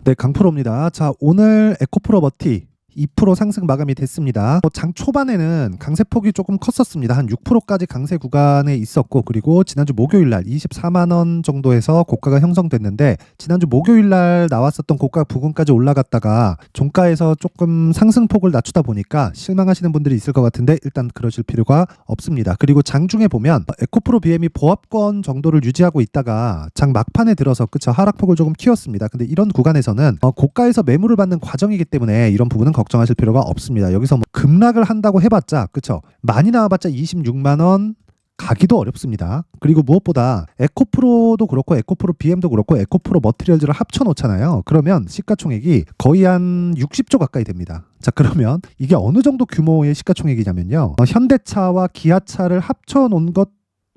네, 강프로입니다. 자, 오늘 에코프로 머티 2% 상승 마감이 됐습니다. 장 초반에는 강세폭이 조금 컸었습니다. 한 6%까지 강세 구간에 있었고, 그리고 지난주 목요일 날 24만 원 정도에서 고가가 형성됐는데, 지난주 목요일 날 나왔었던 고가 부근까지 올라갔다가 종가에서 조금 상승폭을 낮추다 보니까 실망하시는 분들이 있을 것 같은데 일단 그러실 필요가 없습니다. 그리고 장중에 보면 에코프로 BM이 보합권 정도를 유지하고 있다가 장 막판에 들어서 그쵸 하락폭을 조금 키웠습니다. 근데 이런 구간에서는 고가에서 매물을 받는 과정이기 때문에 이런 부분은 걱정하실 필요가 없습니다. 여기서 뭐 급락을 한다고 해봤자 그쵸 많이 나와봤자 26만 원 가기도 어렵습니다. 그리고 무엇보다 에코프로도 그렇고 에코프로 BM도 그렇고 에코프로 머티리얼즈를 합쳐놓잖아요. 그러면 시가총액이 거의 한 60조 가까이 됩니다. 자, 그러면 이게 어느 정도 규모의 시가총액이냐면요, 현대차와 기아차를 합쳐놓은 것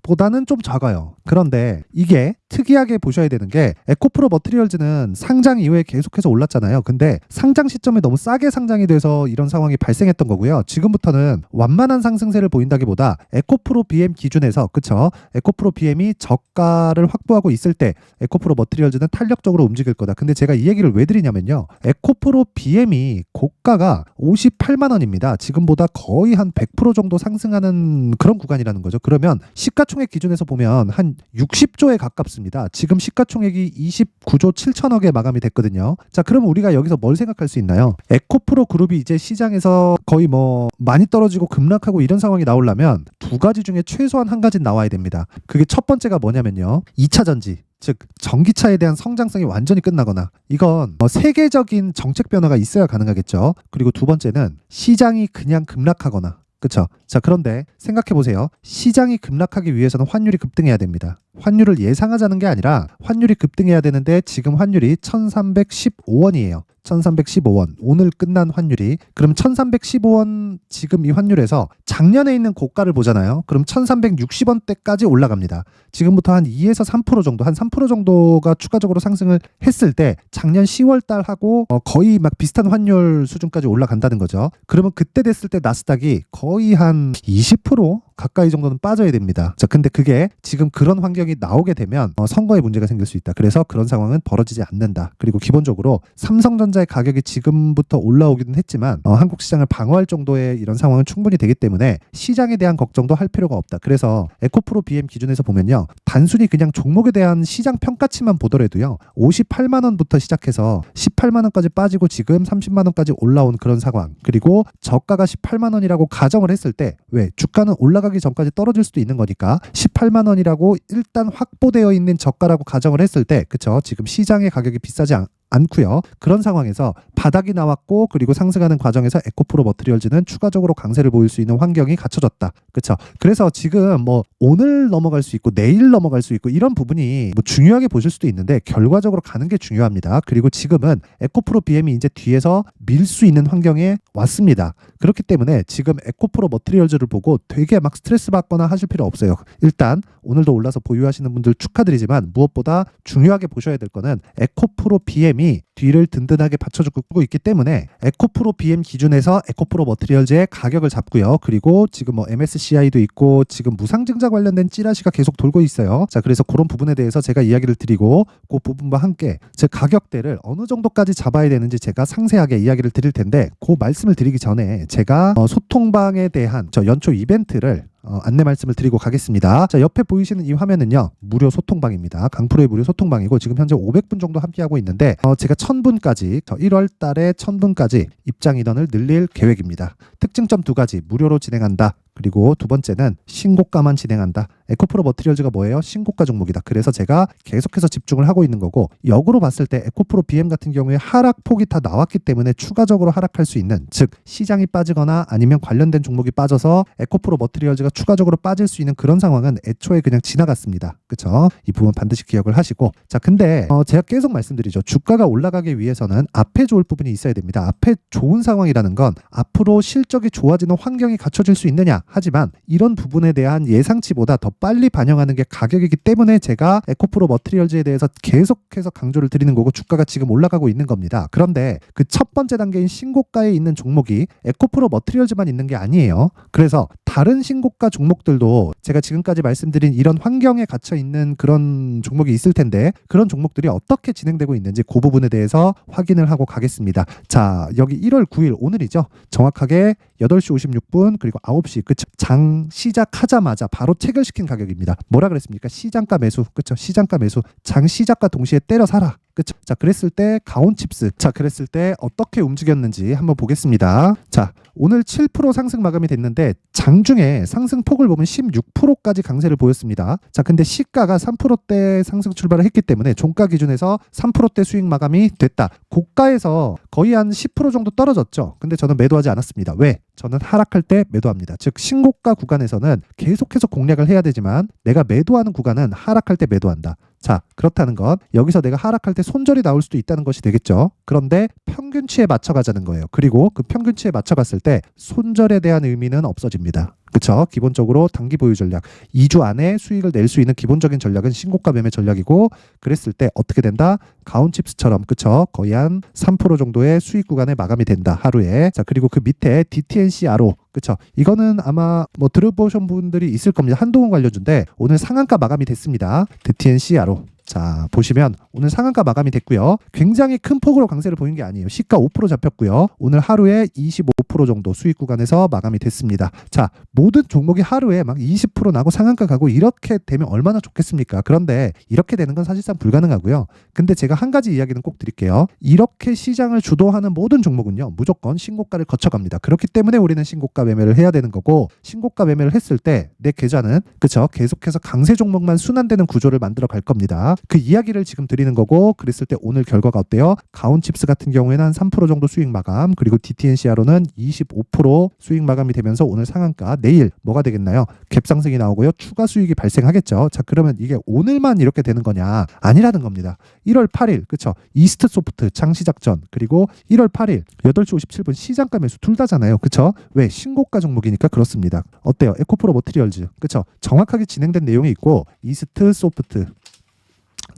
보다는 좀 작아요. 그런데 이게 특이하게 보셔야 되는 게 에코프로 머티리얼즈는 상장 이후에 계속해서 올랐잖아요. 근데 상장 시점에 너무 싸게 상장이 돼서 이런 상황이 발생했던 거고요. 지금부터는 완만한 상승세를 보인다기보다 에코프로 BM 기준에서 그쵸? 에코프로 BM이 저가를 확보하고 있을 때 에코프로 머티리얼즈는 탄력적으로 움직일 거다. 근데 제가 이 얘기를 왜 드리냐면요, 에코프로 BM이 고가가 58만 원입니다. 지금보다 거의 한 100% 정도 상승하는 그런 구간이라는 거죠. 그러면 시가총액 기준에서 보면 한 60조에 가깝습니다. 지금 시가총액이 29조 7천억에 마감이 됐거든요. 자, 그러면 우리가 여기서 뭘 생각할 수 있나요? 에코프로 그룹이 이제 시장에서 거의 뭐 많이 떨어지고 급락하고 이런 상황이 나오려면 두 가지 중에 최소한 한 가지는 나와야 됩니다. 그게 첫 번째가 뭐냐면요, 2차 전지, 즉 전기차에 대한 성장성이 완전히 끝나거나, 이건 세계적인 정책 변화가 있어야 가능하겠죠. 그리고 두 번째는 시장이 그냥 급락하거나. 그렇죠. 자, 그런데 생각해 보세요. 시장이 급락하기 위해서는 환율이 급등해야 됩니다. 환율을 예상하자는 게 아니라 환율이 급등해야 되는데 지금 환율이 1315원이에요. 1315원. 오늘 끝난 환율이. 그럼 1315원 지금 이 환율에서 작년에 있는 고가를 보잖아요. 그럼 1360원대까지 올라갑니다. 지금부터 한 2에서 3% 정도, 한 3% 정도가 추가적으로 상승을 했을 때 작년 10월 달하고 거의 막 비슷한 환율 수준까지 올라간다는 거죠. 그러면 그때 됐을 때 나스닥이 거의 한 20% 가까이 정도는 빠져야 됩니다. 자, 근데 그게 지금 그런 환경이 나오게 되면 선거에 문제가 생길 수 있다. 그래서 그런 상황은 벌어지지 않는다. 그리고 기본적으로 삼성전자의 가격이 지금부터 올라오기는 했지만 한국 시장을 방어할 정도의 이런 상황은 충분히 되기 때문에 시장에 대한 걱정도 할 필요가 없다. 그래서 에코프로 BM 기준에서 보면요, 단순히 그냥 종목에 대한 시장 평가치만 보더라도요, 58만 원부터 시작해서 18만 원까지 빠지고 지금 30만 원까지 올라온 그런 상황, 그리고 저가가 18만 원이라고 가정을 했을 때, 왜 주가는 올라가기 전까지 떨어질 수도 있는 거니까 18만 원이라고 일단 확보되어 있는 저가라고 가정을 했을 때, 그쵸, 지금 시장의 가격이 비싸지 않고요. 그런 상황에서 바닥이 나왔고 그리고 상승하는 과정에서 에코프로 머티리얼즈는 추가적으로 강세를 보일 수 있는 환경이 갖춰졌다. 그렇죠? 그래서 지금 뭐 오늘 넘어갈 수 있고 내일 넘어갈 수 있고 이런 부분이 뭐 중요하게 보실 수도 있는데 결과적으로 가는 게 중요합니다. 그리고 지금은 에코프로 BM이 이제 뒤에서 밀 수 있는 환경에 왔습니다. 그렇기 때문에 지금 에코프로 머티리얼즈를 보고 되게 막 스트레스 받거나 하실 필요 없어요. 일단 오늘도 올라서 보유하시는 분들 축하드리지만 무엇보다 중요하게 보셔야 될 거는 에코프로 BM이 뒤를 든든하게 받쳐주고 있기 때문에 에코프로 BM 기준에서 에코프로 머티리얼즈의 가격을 잡고요. 그리고 지금 뭐 MSCI도 있고 지금 무상증자 관련된 찌라시가 계속 돌고 있어요. 자, 그래서 그런 부분에 대해서 제가 이야기를 드리고 그 부분과 함께 제 가격대를 어느 정도까지 잡아야 되는지 제가 상세하게 이야기를 드릴 텐데, 그 말씀을 드리기 전에 제가 소통방에 대한 저 연초 이벤트를 안내 말씀을 드리고 가겠습니다. 자, 옆에 보이시는 이 화면은요, 무료 소통방입니다. 강프로의 무료 소통방이고 지금 현재 500분 정도 함께하고 있는데 제가 1000분까지 1월 달에 1000분까지 입장 인원을 늘릴 계획입니다. 특징점 두 가지, 무료로 진행한다. 그리고 두 번째는 신고가만 진행한다. 에코프로 머티리얼즈가 뭐예요? 신고가 종목이다. 그래서 제가 계속해서 집중을 하고 있는 거고, 역으로 봤을 때 에코프로 BM 같은 경우에 하락폭이 다 나왔기 때문에 추가적으로 하락할 수 있는, 즉 시장이 빠지거나 아니면 관련된 종목이 빠져서 에코프로 머티리얼즈가 추가적으로 빠질 수 있는 그런 상황은 애초에 그냥 지나갔습니다. 그렇죠? 이 부분 반드시 기억을 하시고, 자, 근데 제가 계속 말씀드리죠. 주가가 올라가기 위해서는 앞에 좋을 부분이 있어야 됩니다. 앞에 좋은 상황이라는 건 앞으로 실적이 좋아지는 환경이 갖춰질 수 있느냐. 하지만 이런 부분에 대한 예상치보다 더 빨리 반영하는 게 가격이기 때문에 제가 에코프로 머티리얼즈에 대해서 계속해서 강조를 드리는 거고 주가가 지금 올라가고 있는 겁니다. 그런데 그 첫 번째 단계인 신고가에 있는 종목이 에코프로 머티리얼즈만 있는 게 아니에요. 그래서 다른 신고가 신고가 종목들도 제가 지금까지 말씀드린 이런 환경에 갇혀 있는 그런 종목이 있을 텐데 그런 종목들이 어떻게 진행되고 있는지 그 부분에 대해서 확인을 하고 가겠습니다. 자, 여기 1월 9일 오늘이죠. 정확하게 8시 56분 그리고 9시 그쵸? 장 시작하자마자 바로 체결시킨 가격입니다. 뭐라 그랬습니까? 시장가 매수. 그쵸? 시장가 매수. 장 시작과 동시에 때려 사라. 그쵸? 자, 그랬을 때 가온칩스. 자, 그랬을 때 어떻게 움직였는지 한번 보겠습니다. 자, 오늘 7% 상승 마감이 됐는데 장중에 상승폭을 보면 16%까지 강세를 보였습니다. 자, 근데 시가가 3%대 상승 출발을 했기 때문에 종가 기준에서 3%대 수익 마감이 됐다. 고가에서 거의 한 10% 정도 떨어졌죠. 근데 저는 매도하지 않았습니다. 왜? 저는 하락할 때 매도합니다. 즉 신고가 구간에서는 계속해서 공략을 해야 되지만 내가 매도하는 구간은 하락할 때 매도한다. 자, 그렇다는 건 여기서 내가 하락할 때 손절이 나올 수도 있다는 것이 되겠죠. 그런데 평균치에 맞춰가자는 거예요. 그리고 그 평균치에 맞춰갔을 때 손절에 대한 의미는 없어집니다. 그쵸? 기본적으로 단기 보유 전략 2주 안에 수익을 낼 수 있는 기본적인 전략은 신고가 매매 전략이고 그랬을 때 어떻게 된다? 가온칩스처럼 그쵸? 거의 한 3% 정도의 수익 구간에 마감이 된다. 하루에. 자, 그리고 그 밑에 DTNCRO 그쵸? 이거는 아마 뭐 들어보신 분들이 있을 겁니다. 한동훈 관련주인데 오늘 상한가 마감이 됐습니다. DTNCRO. 자, 보시면 오늘 상한가 마감이 됐고요. 굉장히 큰 폭으로 강세를 보인 게 아니에요. 시가 5% 잡혔고요. 오늘 하루에 25% 정도 수익 구간에서 마감이 됐습니다. 자, 모든 종목이 하루에 막 20% 나고 상한가 가고 이렇게 되면 얼마나 좋겠습니까? 그런데 이렇게 되는 건 사실상 불가능하고요. 근데 제가 한 가지 이야기는 꼭 드릴게요. 이렇게 시장을 주도하는 모든 종목은요. 무조건 신고가를 거쳐갑니다. 그렇기 때문에 우리는 신고가 매매를 해야 되는 거고 신고가 매매를 했을 때 내 계좌는 그쵸? 계속해서 강세 종목만 순환되는 구조를 만들어 갈 겁니다. 그 이야기를 지금 드리는 거고 그랬을 때 오늘 결과가 어때요? 가온칩스 같은 경우에는 한 3% 정도 수익 마감 그리고 DTNCR로는 25% 수익 마감이 되면서 오늘 상한가 내일 뭐가 되겠나요? 갭상승이 나오고요. 추가 수익이 발생하겠죠. 자, 그러면 이게 오늘만 이렇게 되는 거냐? 아니라는 겁니다. 1월 8일 그쵸? 이스트 소프트 장시작 전 그리고 1월 8일 8시 57분 시장가 매수 둘 다잖아요. 그쵸? 왜? 신고가 종목이니까 그렇습니다. 어때요? 에코프로 머티리얼즈 그쵸? 정확하게 진행된 내용이 있고 이스트 소프트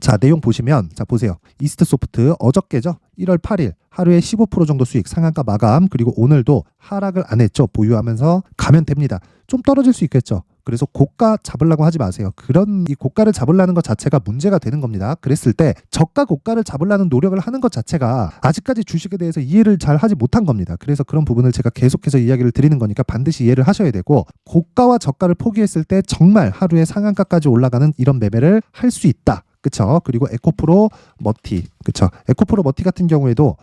자, 내용 보시면 자 보세요. 이스트 소프트 어저께죠. 1월 8일 하루에 15% 정도 수익 상한가 마감 그리고 오늘도 하락을 안 했죠. 보유하면서 가면 됩니다. 좀 떨어질 수 있겠죠. 그래서 고가 잡으려고 하지 마세요. 그런 이 고가를 잡으려는 것 자체가 문제가 되는 겁니다. 그랬을 때 저가 고가를 잡으려는 노력을 하는 것 자체가 아직까지 주식에 대해서 이해를 잘 하지 못한 겁니다. 그래서 그런 부분을 제가 계속해서 이야기를 드리는 거니까 반드시 이해를 하셔야 되고 고가와 저가를 포기했을 때 정말 하루에 상한가까지 올라가는 이런 매매를 할 수 있다. 그쵸? 그리고 에코프로 머티 그쵸? 에코프로 머티 같은 경우에도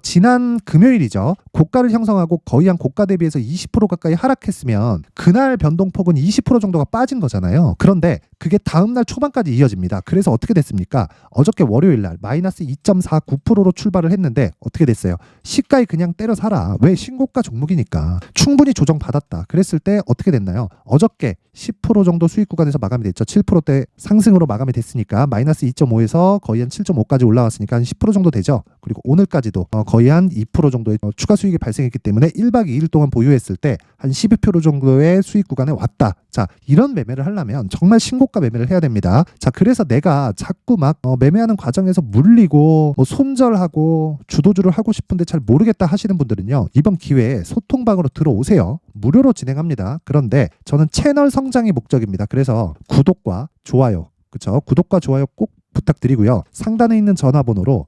지난 금요일이죠. 고가를 형성하고 거의 한 고가 대비해서 20% 가까이 하락했으면 그날 변동폭은 20% 정도가 빠진 거잖아요. 그런데 그게 다음날 초반까지 이어집니다. 그래서 어떻게 됐습니까? 어저께 월요일날 마이너스 2.49%로 출발을 했는데 어떻게 됐어요? 시가에 그냥 때려 사라. 왜? 신고가 종목이니까. 충분히 조정받았다. 그랬을 때 어떻게 됐나요? 어저께 10% 정도 수익 구간에서 마감이 됐죠. 7%대 상승으로 마감이 됐으니까 마이너스 2.5에서 거의 한 7.5까지 올라왔으니까 한 10% 정도 되죠. 그리고 오늘까지도 거의 한 2% 정도의 추가 수익이 발생했기 때문에 1박 2일 동안 보유했을 때 한 12% 정도의 수익 구간에 왔다. 자, 이런 매매를 하려면 정말 신고가 매매를 해야 됩니다. 자, 그래서 내가 자꾸 막 매매하는 과정에서 물리고 뭐 손절하고 주도주를 하고 싶은데 잘 모르겠다 하시는 분들은요. 이번 기회에 소통방으로 들어오세요. 무료로 진행합니다. 그런데 저는 채널 성장이 목적입니다. 그래서 구독과 좋아요 그쵸? 구독과 좋아요 꼭 부탁드리고요. 상단에 있는 전화번호로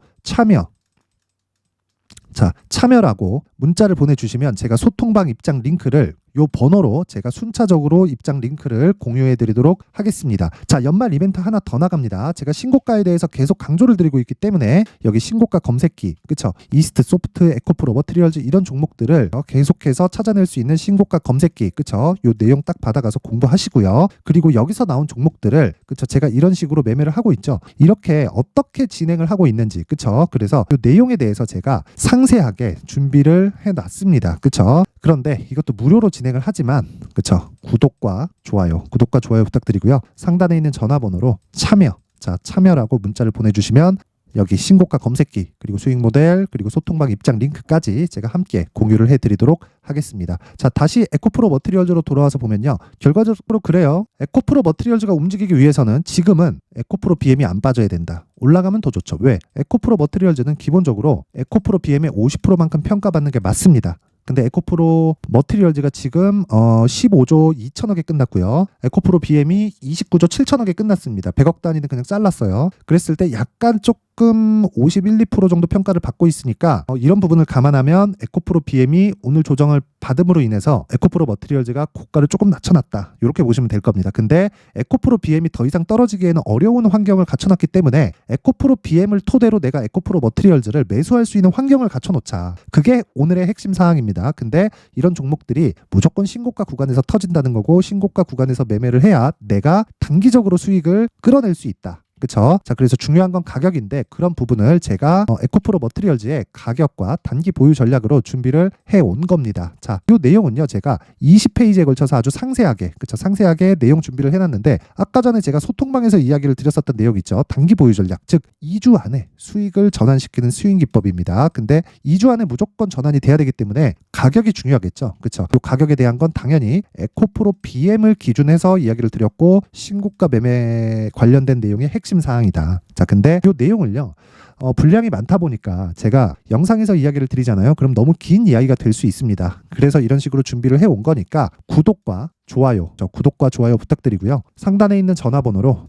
참여라고 문자를 보내주시면 제가 소통방 입장 링크를 요 번호로 제가 순차적으로 입장 링크를 공유해 드리도록 하겠습니다. 자, 연말 이벤트 하나 더 나갑니다. 제가 신고가에 대해서 계속 강조를 드리고 있기 때문에 여기 신고가 검색기 그쵸? 이스트 소프트 에코프로 머티리얼즈 이런 종목들을 계속해서 찾아낼 수 있는 신고가 검색기 그쵸? 요 내용 딱 받아가서 공부하시고요. 그리고 여기서 나온 종목들을 그쵸? 제가 이런 식으로 매매를 하고 있죠. 이렇게 어떻게 진행을 하고 있는지 그쵸? 그래서 요 내용에 대해서 제가 상세하게 준비를 해놨습니다. 그쵸? 그런데 이것도 무료로 진행을 하지만 그쵸? 구독과 좋아요 부탁드리고요. 상단에 있는 전화번호로 참여라고 문자를 보내주시면 여기 신고가 검색기 그리고 수익 모델 그리고 소통방 입장 링크까지 제가 함께 공유를 해드리도록 하겠습니다. 자, 다시 에코프로 머티리얼즈로 돌아와서 보면요. 결과적으로 그래요. 에코프로 머티리얼즈가 움직이기 위해서는 지금은 에코프로 BM이 안 빠져야 된다. 올라가면 더 좋죠. 왜? 에코프로 머티리얼즈는 기본적으로 에코프로 BM의 50%만큼 평가받는 게 맞습니다. 근데 에코프로 머티리얼즈가 지금 15조 2천억에 끝났고요. 에코프로 BM이 29조 7천억에 끝났습니다. 100억 단위는 그냥 잘랐어요. 그랬을 때 약간 조금 51, 2% 정도 평가를 받고 있으니까 이런 부분을 감안하면 에코프로 BM이 오늘 조정을 받음으로 인해서 에코프로 머티리얼즈가 고가를 조금 낮춰놨다. 이렇게 보시면 될 겁니다. 근데 에코프로 BM이 더 이상 떨어지기에는 어려운 환경을 갖춰놨기 때문에 에코프로 BM을 토대로 내가 에코프로 머티리얼즈를 매수할 수 있는 환경을 갖춰놓자. 그게 오늘의 핵심 사항입니다. 근데 이런 종목들이 무조건 신고가 구간에서 터진다는 거고 신고가 구간에서 매매를 해야 내가 단기적으로 수익을 끌어낼 수 있다. 그쵸? 자, 그래서 중요한 건 가격인데 그런 부분을 제가 에코프로 머티리얼즈의 가격과 단기 보유 전략으로 준비를 해온 겁니다. 자, 이 내용은요 제가 20페이지에 걸쳐서 아주 상세하게, 그쵸? 상세하게 내용 준비를 해놨는데 아까 전에 제가 소통방에서 이야기를 드렸었던 내용 있죠. 단기 보유 전략, 즉 2주 안에 수익을 전환시키는 스윙 기법입니다. 근데 2주 안에 무조건 전환이 돼야 되기 때문에 가격이 중요하겠죠. 그쵸? 이 가격에 대한 건 당연히 에코프로 BM을 기준해서 이야기를 드렸고 신고가 매매 관련된 내용의 핵심 사항이다. 자, 근데 이 내용을요 분량이 많다 보니까 제가 영상에서 이야기를 드리잖아요. 그럼 너무 긴 이야기가 될 수 있습니다. 그래서 이런 식으로 준비를 해온 거니까 구독과 좋아요, 구독과 좋아요 부탁드리고요. 상단에 있는 전화번호로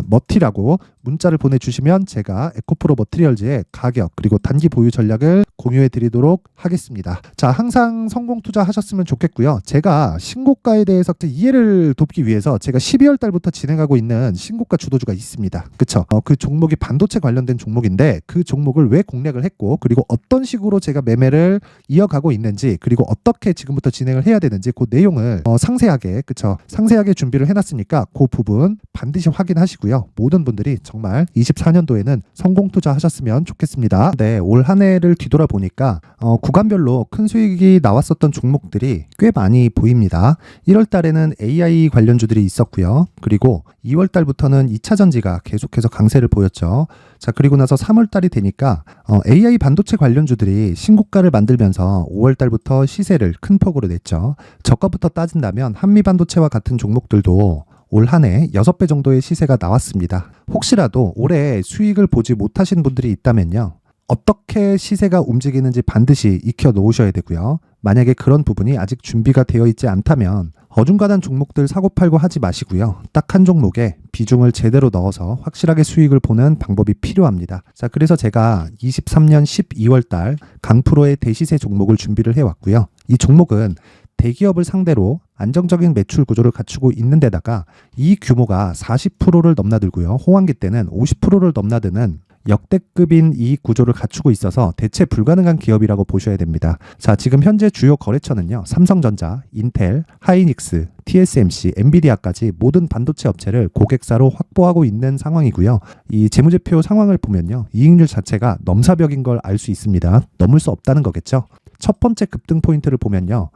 머티라고 문자를 보내주시면 제가 에코프로 머티리얼즈의 가격 그리고 단기 보유 전략을 공유해 드리도록 하겠습니다. 자, 항상 성공 투자하셨으면 좋겠고요. 제가 신고가에 대해서 이해를 돕기 위해서 제가 12월 달부터 진행하고 있는 신고가 주도주가 있습니다. 그쵸? 그 종목이 반도체 관련된 종목인데 그 종목을 왜 공략을 했고 그리고 어떤 식으로 제가 매매를 이어가고 있는지 그리고 어떻게 지금부터 진행을 해야 되는지 그 내용을 상세하게, 그쵸? 상세하게 준비를 해놨으니까 그 부분 반드시 확인하시고요. 모든 분들이 정말 24년도에는 성공 투자하셨으면 좋겠습니다. 네, 올 한 해를 뒤돌아보니까 구간별로 큰 수익이 나왔었던 종목들이 꽤 많이 보입니다. 1월 달에는 AI 관련주들이 있었고요. 그리고 2월 달부터는 2차 전지가 계속해서 강세를 보였죠. 자, 그리고 나서 3월 달이 되니까 AI 반도체 관련주들이 신고가를 만들면서 5월 달부터 시세를 큰 폭으로 냈죠. 저가부터 따진다면 한미 반도체와 같은 종목들도 올 한 해 6배 정도의 시세가 나왔습니다. 혹시라도 올해 수익을 보지 못하신 분들이 있다면요. 어떻게 시세가 움직이는지 반드시 익혀 놓으셔야 되고요. 만약에 그런 부분이 아직 준비가 되어 있지 않다면 어중간한 종목들 사고팔고 하지 마시고요. 딱 한 종목에 비중을 제대로 넣어서 확실하게 수익을 보는 방법이 필요합니다. 자, 그래서 제가 23년 12월 달 강프로의 대시세 종목을 준비를 해왔고요. 이 종목은 대기업을 상대로 안정적인 매출 구조를 갖추고 있는 데다가 이 규모가 40%를 넘나들고요. 호황기 때는 50%를 넘나드는 역대급인 이익 구조를 갖추고 있어서 대체 불가능한 기업이라고 보셔야 됩니다. 자, 지금 현재 주요 거래처는요. 삼성전자, 인텔, 하이닉스, TSMC, 엔비디아까지 모든 반도체 업체를 고객사로 확보하고 있는 상황이고요. 이 재무제표 상황을 보면요. 이익률 자체가 넘사벽인 걸 알 수 있습니다. 넘을 수 없다는 거겠죠. 첫 번째 급등 포인트를 보면요.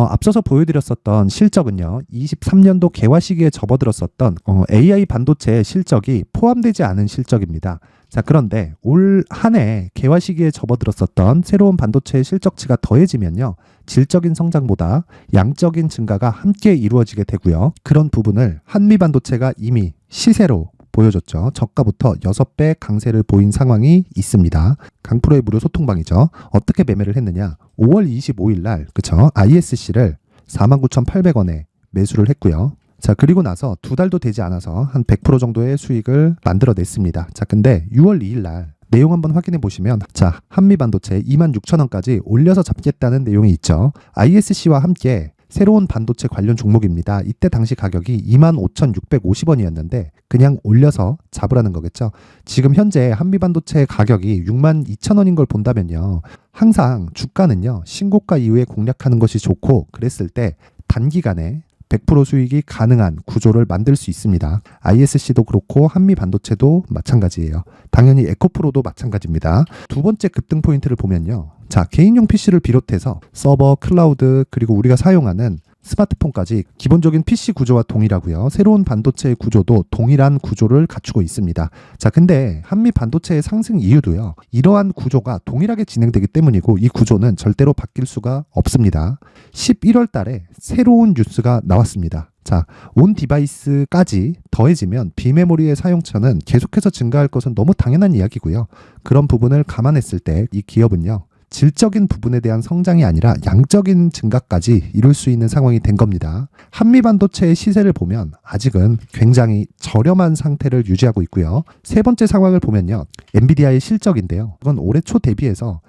앞서서 보여드렸었던 실적은요. 23년도 개화 시기에 접어들었었던 AI 반도체의 실적이 포함되지 않은 실적입니다. 자, 그런데 올 한 해 개화 시기에 접어들었었던 새로운 반도체의 실적치가 더해지면요. 질적인 성장보다 양적인 증가가 함께 이루어지게 되고요. 그런 부분을 한미 반도체가 이미 시세로 보여줬죠. 저가부터 6배 강세를 보인 상황이 있습니다. 강프로의 무료 소통방이죠. 어떻게 매매를 했느냐. 5월 25일 날, 그쵸? ISC를 49,800원에 매수를 했고요. 자, 그리고 나서 2달도 되지 않아서 한 100% 정도의 수익을 만들어냈습니다. 자, 근데 6월 2일 날 내용 한번 확인해 보시면 자, 한미반도체 26,000원까지 올려서 잡겠다는 내용이 있죠. ISC와 함께 새로운 반도체 관련 종목입니다. 이때 당시 가격이 25,650원이었는데 그냥 올려서 잡으라는 거겠죠. 지금 현재 한미반도체 가격이 62,000원인 걸 본다면요. 항상 주가는요. 신고가 이후에 공략하는 것이 좋고 그랬을 때 단기간에 100% 수익이 가능한 구조를 만들 수 있습니다. ISC도 그렇고 한미 반도체도 마찬가지예요. 당연히 에코프로도 마찬가지입니다. 두 번째 급등 포인트를 보면요. 자, 개인용 PC를 비롯해서 서버, 클라우드, 그리고 우리가 사용하는 스마트폰까지 기본적인 PC 구조와 동일하고요. 새로운 반도체의 구조도 동일한 구조를 갖추고 있습니다. 자, 근데 한미 반도체의 상승 이유도요. 이러한 구조가 동일하게 진행되기 때문이고 이 구조는 절대로 바뀔 수가 없습니다. 11월 달에 새로운 뉴스가 나왔습니다. 자, 온 디바이스까지 더해지면 비메모리의 사용처는 계속해서 증가할 것은 너무 당연한 이야기고요. 그런 부분을 감안했을 때 이 기업은요. 질적인 부분에 대한 성장이 아니라 양적인 증가까지 이룰 수 있는 상황이 된 겁니다. 한미반도체의 시세를 보면 아직은 굉장히 저렴한 상태를 유지하고 있고요. 세 번째 상황을 보면요. 엔비디아의 실적인데요. 이건 올해 초 대비해서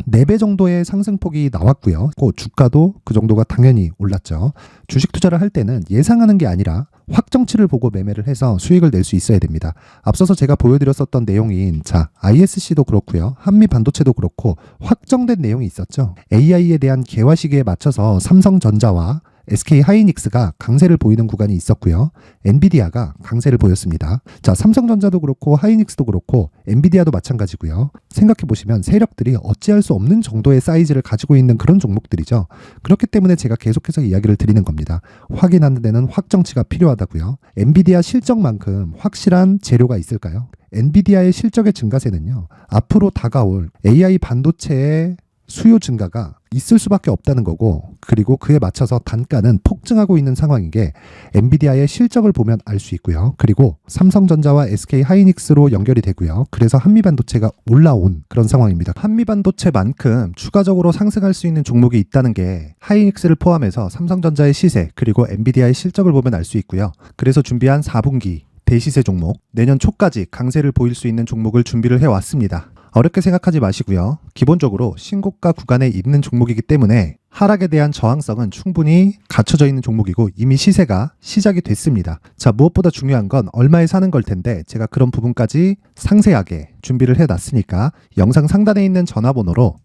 4배 정도의 상승폭이 나왔고요. 주가도 그 정도가 당연히 올랐죠. 주식 투자를 할 때는 예상하는 게 아니라 확정치를 보고 매매를 해서 수익을 낼 수 있어야 됩니다. 앞서서 제가 보여드렸었던 내용인 ISC도 그렇고요. 한미 반도체도 그렇고 확정된 내용이 있었죠. AI에 대한 개화 시기에 맞춰서 삼성전자와 SK 하이닉스가 강세를 보이는 구간이 있었고요. 엔비디아가 강세를 보였습니다. 삼성전자도 그렇고 하이닉스도 그렇고 엔비디아도 마찬가지고요. 생각해 보시면 세력들이 어찌할 수 없는 정도의 사이즈를 가지고 있는 그런 종목들이죠. 그렇기 때문에 제가 계속해서 이야기를 드리는 겁니다. 확인하는 데는 확정치가 필요하다고요. 엔비디아 실적만큼 확실한 재료가 있을까요? 엔비디아의 실적의 증가세는요. 앞으로 다가올 AI 반도체의 수요 증가가 있을 수밖에 없다는 거고, 그리고 그에 맞춰서 단가는 폭증하고 있는 상황인 게 엔비디아의 실적을 보면 알 수 있고요. 그리고 삼성전자와 SK 하이닉스로 연결이 되고요. 그래서 한미반도체가 올라온 그런 상황입니다. 한미반도체만큼 추가적으로 상승할 수 있는 종목이 있다는 게 하이닉스를 포함해서 삼성전자의 시세 그리고 엔비디아의 실적을 보면 알 수 있고요. 그래서 준비한 4분기 대시세 종목, 내년 초까지 강세를 보일 수 있는 종목을 준비를 해왔습니다. 어렵게 생각하지 마시고요. 기본적으로 신고가 구간에 있는 종목이기 때문에 하락에 대한 저항성은 충분히 갖춰져 있는 종목이고 이미 시세가 시작이 됐습니다. 무엇보다 중요한 건 얼마에 사는 걸 텐데 제가 그런 부분까지 상세하게 준비를 해놨으니까 영상 상단에 있는 전화번호로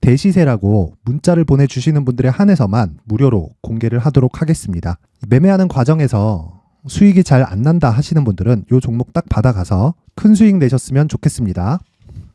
대시세라고 문자를 보내주시는 분들에 한해서만 무료로 공개를 하도록 하겠습니다. 매매하는 과정에서 수익이 잘 안 난다 하시는 분들은 이 종목 딱 받아가서 큰 수익 내셨으면 좋겠습니다.